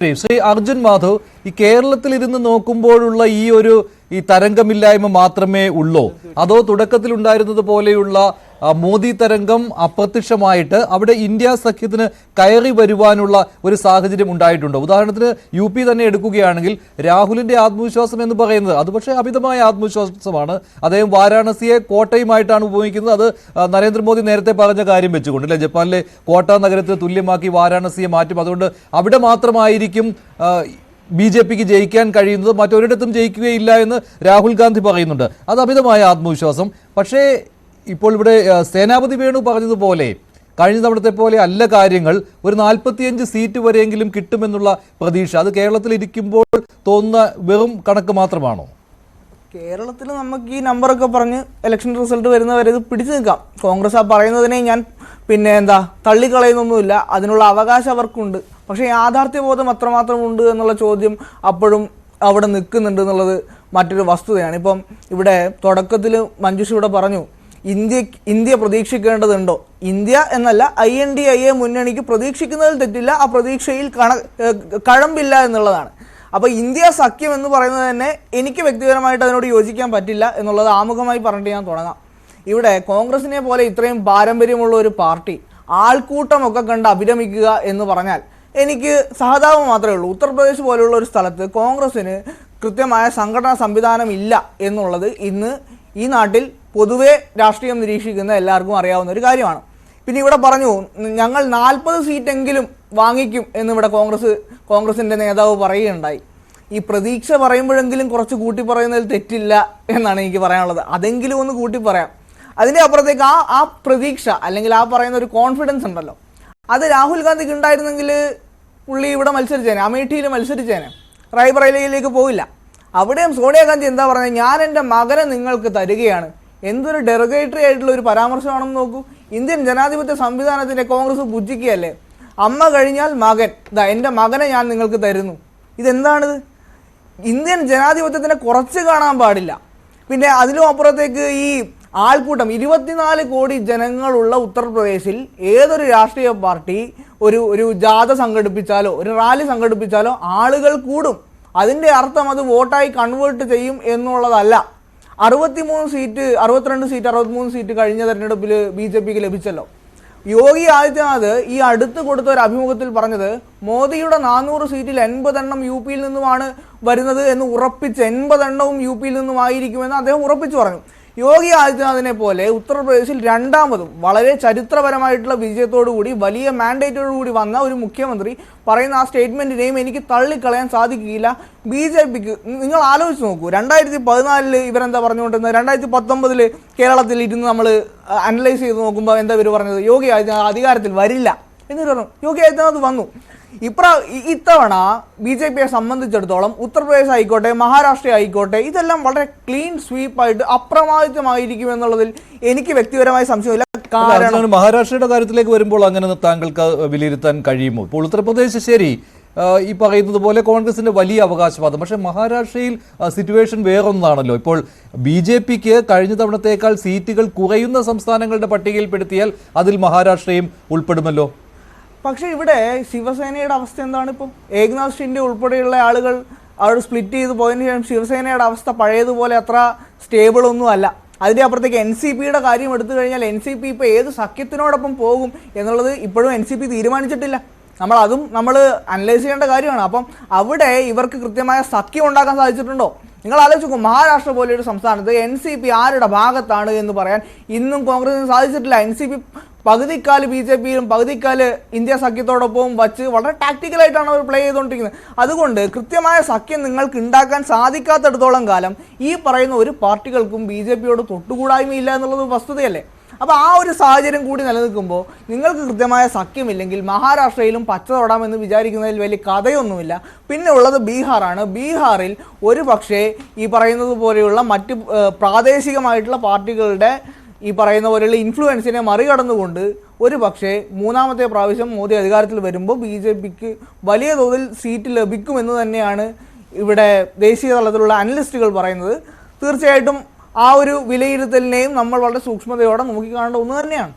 ശ്രീ അർജുൻ മാധവ്, ഈ കേരളത്തിൽ ഇരുന്ന് നോക്കുമ്പോഴുള്ള ഈ തരംഗമില്ലായ്മ മാത്രമേ ഉള്ളൂ, അതോ തുടക്കത്തിൽ ഉണ്ടായിരുന്നത് പോലെയുള്ള മോദി തരംഗം അപ്രത്യക്ഷമായിട്ട് അവിടെ ഇന്ത്യ സഖ്യത്തിന് കയറി വരുവാനുള്ള ഒരു സാഹചര്യം ഉണ്ടായിട്ടുണ്ടോ? ഉദാഹരണത്തിന് UP തന്നെ എടുക്കുകയാണെങ്കിൽ രാഹുലിന്റെ ആത്മവിശ്വാസം എന്ന് പറയുന്നത് അത് പക്ഷേ അമിതമായ ആത്മവിശ്വാസമാണ്. അദ്ദേഹം വാരാണസിയെ കോട്ടയുമായിട്ടാണ് ഉപയോഗിക്കുന്നത്. അത് നരേന്ദ്രമോദി നേരത്തെ പറഞ്ഞ കാര്യം വെച്ചുകൊണ്ട് അല്ലെ, ജപ്പാനിലെ കോട്ട നഗരത്തിന് തുല്യമാക്കി വാരാണസിയെ മാറ്റും. അതുകൊണ്ട് അവിടെ മാത്രമായിരിക്കും BJPക്ക് ജയിക്കാൻ കഴിയുന്നത്, മറ്റൊരിടത്തും ജയിക്കുകയില്ല എന്ന് രാഹുൽ ഗാന്ധി പറയുന്നുണ്ട്. അത് അമിതമായ ആത്മവിശ്വാസം. പക്ഷേ ഇപ്പോൾ ഇവിടെ സേനാപതി വേണു പറഞ്ഞതുപോലെ കഴിഞ്ഞ തവണത്തെ പോലെ അല്ല കാര്യങ്ങൾ. ഒരു 45 സീറ്റ് വരെയെങ്കിലും കിട്ടുമെന്നുള്ള പ്രതീക്ഷ അത് കേരളത്തിൽ ഇരിക്കുമ്പോൾ തോന്നുന്ന വെറും കണക്ക് മാത്രമാണോ? കേരളത്തിൽ നമുക്ക് ഈ നമ്പറൊക്കെ പറഞ്ഞ് ഇലക്ഷൻ റിസൾട്ട് വരുന്നവരെ ഇത് പിടിച്ചു നിൽക്കാം. കോൺഗ്രസ് ആ പറയുന്നതിനെ ഞാൻ തള്ളിക്കളയുന്നൊന്നുമില്ല, അതിനുള്ള അവകാശം അവർക്കുണ്ട്. പക്ഷേ യാഥാർത്ഥ്യബോധം അത്രമാത്രം ഉണ്ട് എന്നുള്ള ചോദ്യം അപ്പോഴും അവിടെ നിൽക്കുന്നുണ്ട് എന്നുള്ളത് മറ്റൊരു വസ്തുതയാണ്. ഇപ്പം ഇവിടെ തുടക്കത്തിൽ മഞ്ജുഷ ഇവിടെ പറഞ്ഞു ഇന്ത്യ പ്രതീക്ഷിക്കേണ്ടതുണ്ടോ? ഇന്ത്യ എന്നല്ല, INDIA മുന്നണിക്ക് പ്രതീക്ഷിക്കുന്നതിൽ തെറ്റില്ല, ആ പ്രതീക്ഷയിൽ കഴമ്പില്ല എന്നുള്ളതാണ്. അപ്പോൾ ഇന്ത്യ സഖ്യം എന്ന് പറയുന്നത് തന്നെ എനിക്ക് വ്യക്തിപരമായിട്ട് അതിനോട് യോജിക്കാൻ പറ്റില്ല എന്നുള്ളത് ആമുഖമായി പറഞ്ഞിട്ട് ഞാൻ തുടങ്ങാം. ഇവിടെ കോൺഗ്രസിനെ പോലെ ഇത്രയും പാരമ്പര്യമുള്ള ഒരു പാർട്ടി ആൾക്കൂട്ടമൊക്കെ കണ്ട് അഭിരമിക്കുക എന്ന് പറഞ്ഞാൽ എനിക്ക് സഹതാപം മാത്രമേ ഉള്ളൂ. ഉത്തർപ്രദേശ് പോലെയുള്ള ഒരു സ്ഥലത്ത് കോൺഗ്രസിന് കൃത്യമായ സംഘടനാ സംവിധാനം ഇല്ല എന്നുള്ളത് ഇന്ന് ഈ നാട്ടിൽ പൊതുവെ രാഷ്ട്രീയം നിരീക്ഷിക്കുന്ന എല്ലാവർക്കും അറിയാവുന്ന ഒരു കാര്യമാണ്. പിന്നെ ഇവിടെ പറഞ്ഞു ഞങ്ങൾ 40 സീറ്റെങ്കിലും വാങ്ങിക്കും എന്നിവിടെ കോൺഗ്രസിൻ്റെ നേതാവ് പറയുകയുണ്ടായി. ഈ പ്രതീക്ഷ പറയുമ്പോഴെങ്കിലും കുറച്ച് കൂട്ടി പറയുന്നതിൽ തെറ്റില്ല എന്നാണ് എനിക്ക് പറയാനുള്ളത്. അതെങ്കിലും ഒന്ന് കൂട്ടി പറയാം. അതിൻ്റെ അപ്പുറത്തേക്ക് ആ പ്രതീക്ഷ അല്ലെങ്കിൽ ആ പറയുന്ന ഒരു കോൺഫിഡൻസ് ഉണ്ടല്ലോ, അത് രാഹുൽ ഗാന്ധിക്ക് ഉണ്ടായിരുന്നെങ്കിൽ പുള്ളി ഇവിടെ മത്സരിച്ചേനെ, അമേഠിയിൽ മത്സരിച്ചേനെ, റായ്ബറേലിയിലേക്ക് പോയില്ല. അവിടെയും സോണിയാഗാന്ധി എന്താ പറഞ്ഞത്, ഞാൻ എൻ്റെ മകനെ നിങ്ങൾക്ക് തരികയാണ്. എന്തൊരു ഡെറഗേറ്ററി ആയിട്ടുള്ള ഒരു പരാമർശമാണെന്ന് നോക്കൂ. ഇന്ത്യൻ ജനാധിപത്യ സംവിധാനത്തിൻ്റെ കോൺഗ്രസ് പുച്ഛിക്കുകയല്ലേ. അമ്മ കഴിഞ്ഞാൽ മകൻ, എൻ്റെ മകനെ ഞാൻ നിങ്ങൾക്ക് തരുന്നു. ഇതെന്താണിത്? ഇന്ത്യൻ ജനാധിപത്യത്തിനെ കുറച്ച് കാണാൻ പാടില്ല. പിന്നെ അതിലും അപ്പുറത്തേക്ക് ഈ ആൾക്കൂട്ടം 24 കോടി ജനങ്ങളുള്ള ഉത്തർപ്രദേശിൽ ഏതൊരു രാഷ്ട്രീയ പാർട്ടി ഒരു ജാഥ സംഘടിപ്പിച്ചാലോ ഒരു റാലി സംഘടിപ്പിച്ചാലോ ആളുകൾ കൂടും. അതിൻ്റെ അർത്ഥം അത് വോട്ടായി കൺവേർട്ട് ചെയ്യും എന്നുള്ളതല്ല. 62 സീറ്റ് കഴിഞ്ഞ തെരഞ്ഞെടുപ്പിൽ BJPക്ക് ലഭിച്ചല്ലോ. യോഗി ആദിത്യനാഥ് ഈ അടുത്ത് കൊടുത്ത ഒരു അഭിമുഖത്തിൽ പറഞ്ഞത് മോദിയുടെ 400 സീറ്റിൽ 80 എണ്ണം UPയിൽ നിന്നുമാണ് വരുന്നത് എന്ന് ഉറപ്പിച്ച് 80 എണ്ണവും UPയിൽ നിന്നുമായിരിക്കുമെന്ന് അദ്ദേഹം ഉറപ്പിച്ചു പറഞ്ഞു. യോഗി ആദിത്യനാഥിനെ പോലെ ഉത്തർപ്രദേശിൽ രണ്ടാമതും വളരെ ചരിത്രപരമായിട്ടുള്ള വിജയത്തോടുകൂടി വലിയ മാൻഡേറ്റോടുകൂടി വന്ന ഒരു മുഖ്യമന്ത്രി പറയുന്ന ആ സ്റ്റേറ്റ്മെൻറ്റിനെയും എനിക്ക് തള്ളിക്കളയാൻ സാധിക്കുകയില്ല. BJPക്ക് നിങ്ങൾ ആലോചിച്ച് നോക്കൂ, 2014 ഇവരെന്താ പറഞ്ഞുകൊണ്ടിരുന്നത്, 2019 കേരളത്തിൽ ഇരുന്ന് നമ്മൾ അനലൈസ് ചെയ്ത് നോക്കുമ്പോൾ എന്താ ഇവർ പറഞ്ഞത്, യോഗി ആദിത്യനാഥ് അധികാരത്തിൽ വരില്ല എന്നിട്ട് പറഞ്ഞു. യോഗി ആദിത്യനാഥ് വന്നു. ഇത്തവണ BJPയെ സംബന്ധിച്ചിടത്തോളം ഉത്തർപ്രദേശ് ആയിക്കോട്ടെ മഹാരാഷ്ട്ര ആയിക്കോട്ടെ ഇതെല്ലാം വളരെ ക്ലീൻ സ്വീപ്പായിട്ട് അപ്രമാദിതമായിരിക്കും എന്നുള്ളതിൽ എനിക്ക് വ്യക്തിപരമായ സംശയമില്ല. കാരണം മഹാരാഷ്ട്രയുടെ കാര്യത്തിലേക്ക് വരുമ്പോൾ അങ്ങനെ താങ്കൾക്ക് വിലയിരുത്താൻ കഴിയുമോ? ഇപ്പോൾ ഉത്തർപ്രദേശ് ശരി, ഈ പറയുന്നത് പോലെ കോൺഗ്രസിന്റെ വലിയ അവകാശവാദം, പക്ഷേ മഹാരാഷ്ട്രയിൽ സിറ്റുവേഷൻ വേറൊന്നാണല്ലോ. ഇപ്പോൾ BJPക്ക് കഴിഞ്ഞ തവണത്തേക്കാൾ സീറ്റുകൾ കുറയുന്ന സംസ്ഥാനങ്ങളുടെ പട്ടികയിൽപ്പെടുത്തിയാൽ അതിൽ മഹാരാഷ്ട്രയും ഉൾപ്പെടുമല്ലോ. പക്ഷേ ഇവിടെ ശിവസേനയുടെ അവസ്ഥ എന്താണ്? ഇപ്പം ഏക്നാഥ് ഷിൻഡെ ഉൾപ്പെടെയുള്ള ആളുകൾ അവർ സ്പ്ലിറ്റ് ചെയ്ത് പോയതിനു ശേഷം ശിവസേനയുടെ അവസ്ഥ പഴയതുപോലെ അത്ര സ്റ്റേബിൾ ഒന്നും അല്ല. അതിൻ്റെ അപ്പുറത്തേക്ക് NCPയുടെ കാര്യം എടുത്തു കഴിഞ്ഞാൽ NCP ഇപ്പോൾ ഏത് സഖ്യത്തിനോടൊപ്പം പോകും എന്നുള്ളത് ഇപ്പോഴും NCP തീരുമാനിച്ചിട്ടില്ല. നമ്മൾ അനലൈസ് ചെയ്യേണ്ട കാര്യമാണ്. അപ്പം അവിടെ ഇവർക്ക് കൃത്യമായ സഖ്യം ഉണ്ടാക്കാൻ സാധിച്ചിട്ടുണ്ടോ? നിങ്ങൾ ആലോചിക്കും, മഹാരാഷ്ട്ര പോലെയൊരു സംസ്ഥാനത്ത് NCP ആരുടെ ഭാഗത്താണ് എന്ന് പറയാൻ ഇന്നും കോൺഗ്രസിന് സാധിച്ചിട്ടില്ല. NCP പകുതിക്കാല് BJPയിലും പകുതിക്കാല് ഇന്ത്യ സഖ്യത്തോടൊപ്പവും വച്ച് വളരെ ടാക്ടിക്കലായിട്ടാണ് അവർ പ്ലേ ചെയ്തുകൊണ്ടിരിക്കുന്നത്. അതുകൊണ്ട് കൃത്യമായ സഖ്യം നിങ്ങൾക്ക് ഉണ്ടാക്കാൻ സാധിക്കാത്തിടത്തോളം കാലം ഈ പറയുന്ന ഒരു പാർട്ടികൾക്കും BJPയോട് തൊട്ടുകൂടായ്മയില്ല എന്നുള്ളത് വസ്തുതയല്ലേ. അപ്പോൾ ആ ഒരു സാഹചര്യം കൂടി നിലനിൽക്കുമ്പോൾ നിങ്ങൾക്ക് കൃത്യമായ സഖ്യമില്ലെങ്കിൽ മഹാരാഷ്ട്രയിലും പച്ച തൊടാമെന്ന് വിചാരിക്കുന്നതിൽ വലിയ കഥയൊന്നുമില്ല. പിന്നെ ഉള്ളത് ബീഹാറാണ്. ബീഹാറിൽ ഒരു പക്ഷേ ഈ പറയുന്നത് പോലെയുള്ള മറ്റ് പ്രാദേശികമായിട്ടുള്ള പാർട്ടികളുടെ ഈ പറയുന്ന പോലെയുള്ള ഇൻഫ്ലുവൻസിനെ മറികടന്നുകൊണ്ട് ഒരു പക്ഷേ മൂന്നാമത്തെ പ്രാവശ്യം മോദി അധികാരത്തിൽ വരുമ്പോൾ BJPക്ക് വലിയ തോതിൽ സീറ്റ് ലഭിക്കുമെന്ന് തന്നെയാണ് ഇവിടെ ദേശീയ തലത്തിലുള്ള അനലിസ്റ്റുകൾ പറയുന്നത്. തീർച്ചയായിട്ടും ആ ഒരു വിലയിരുത്തലിനെയും നമ്മൾ വളരെ സൂക്ഷ്മതയോടെ നോക്കിക്കാണേണ്ട ഒന്ന് തന്നെയാണ്.